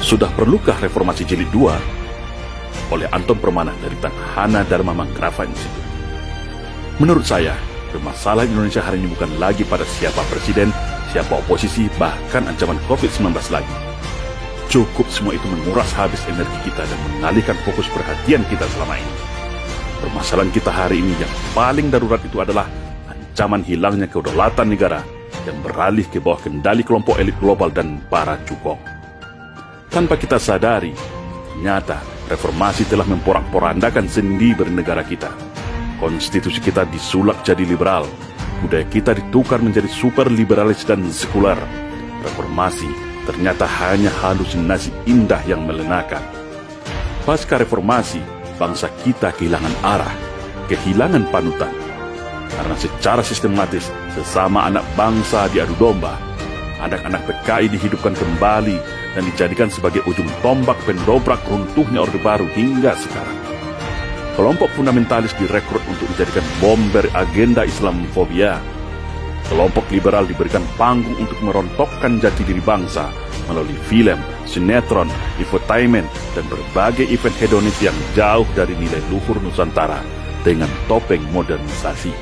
Sudah perlukah reformasi jilid 2? Oleh Anton Permana dari Tanhana Dharma Mangkrava Institute. Menurut saya, permasalahan Indonesia hari ini bukan lagi pada siapa presiden, siapa oposisi, bahkan ancaman COVID-19 lagi. Cukup semua itu menguras habis energi kita dan mengalihkan fokus perhatian kita selama ini. Permasalahan kita hari ini yang paling darurat itu adalah ancaman hilangnya kedaulatan negara yang beralih ke bawah kendali kelompok elit global dan para cukong. Tanpa kita sadari, ternyata reformasi telah memporak-porandakan sendi bernegara kita. Konstitusi kita disulap jadi liberal, budaya kita ditukar menjadi super liberalis dan sekuler. Reformasi ternyata hanya halusinasi indah yang melenakan. Pasca reformasi, bangsa kita kehilangan arah, kehilangan panutan. Karena secara sistematis, sesama anak bangsa diadu domba. Anak-anak PKI dihidupkan kembali dan dijadikan sebagai ujung tombak pendobrak runtuhnya Orde Baru hingga sekarang. Kelompok fundamentalis direkrut untuk dijadikan bom dari agenda Islamofobia. Kelompok liberal diberikan panggung untuk merontokkan jati diri bangsa melalui film, sinetron, infotainment, dan berbagai event hedonis yang jauh dari nilai luhur Nusantara dengan topeng modernisasi.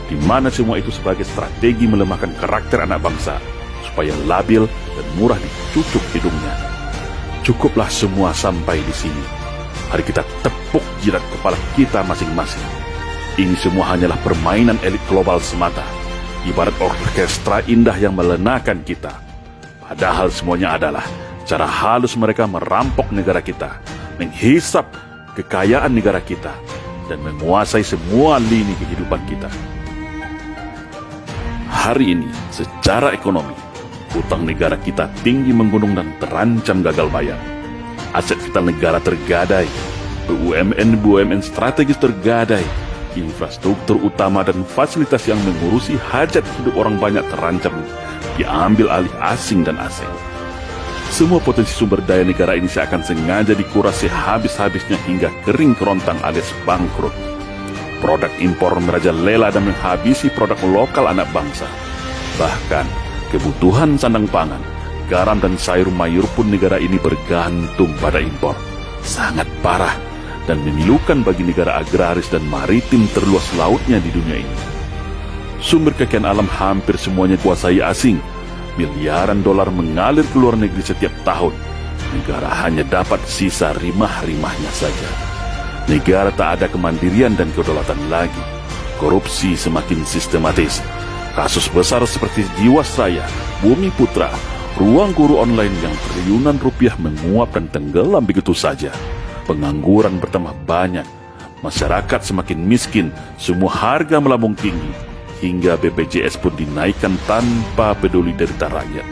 Di mana semua itu sebagai strategi melemahkan karakter anak bangsa supaya labil dan murah dicucuk hidungnya. Cukuplah semua sampai di sini. Mari kita tepuk jidat kepala kita masing-masing. Ini semua hanyalah permainan elit global semata, ibarat orkestra indah yang melenakan kita. Padahal semuanya adalah cara halus mereka merampok negara kita, menghisap kekayaan negara kita, dan menguasai semua lini kehidupan kita. Hari ini, secara ekonomi, hutang negara kita tinggi menggunung dan terancam gagal bayar. Aset vital negara tergadai, BUMN strategis tergadai, infrastruktur utama dan fasilitas yang mengurusi hajat hidup orang banyak terancam diambil alih asing dan asing. Semua potensi sumber daya negara ini seakan sengaja dikuras sehabis-habisnya hingga kering kerontang alias bangkrut. Produk impor merajalela dan menghabisi produk lokal anak bangsa. Bahkan, kebutuhan sandang pangan, garam dan sayur mayur pun negara ini bergantung pada impor. Sangat parah dan memilukan bagi negara agraris dan maritim terluas lautnya di dunia ini. Sumber kekayaan alam hampir semuanya kuasai asing. Miliaran dolar mengalir ke luar negeri setiap tahun. Negara hanya dapat sisa rimah-rimahnya saja. Negara tak ada kemandirian dan kedaulatan lagi. Korupsi semakin sistematis. Kasus besar seperti Jiwasraya, Bumi Putra, ruang guru online yang triliunan rupiah menguap dan tenggelam begitu saja. Pengangguran bertambah banyak. Masyarakat semakin miskin, semua harga melambung tinggi. Hingga BPJS pun dinaikkan tanpa peduli derita rakyat.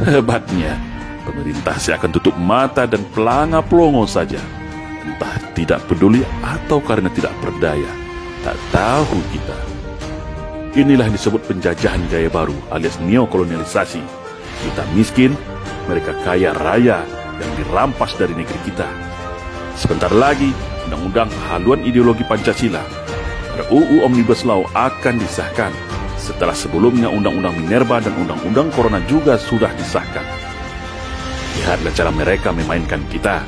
Hebatnya, pemerintah seakan tutup mata dan pelanga-pelongo saja. Entah tidak peduli atau karena tidak berdaya, tak tahu kita. Inilah yang disebut penjajahan gaya baru alias neokolonialisasi. Kita miskin, mereka kaya raya yang dirampas dari negeri kita. Sebentar lagi, undang-undang haluan ideologi Pancasila, RUU Omnibus Law akan disahkan. Setelah sebelumnya undang-undang Minerba dan undang-undang Corona juga sudah disahkan. Lihatlah cara mereka memainkan kita.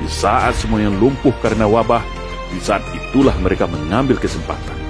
Di saat semuanya lumpuh karena wabah, di saat itulah mereka mengambil kesempatan.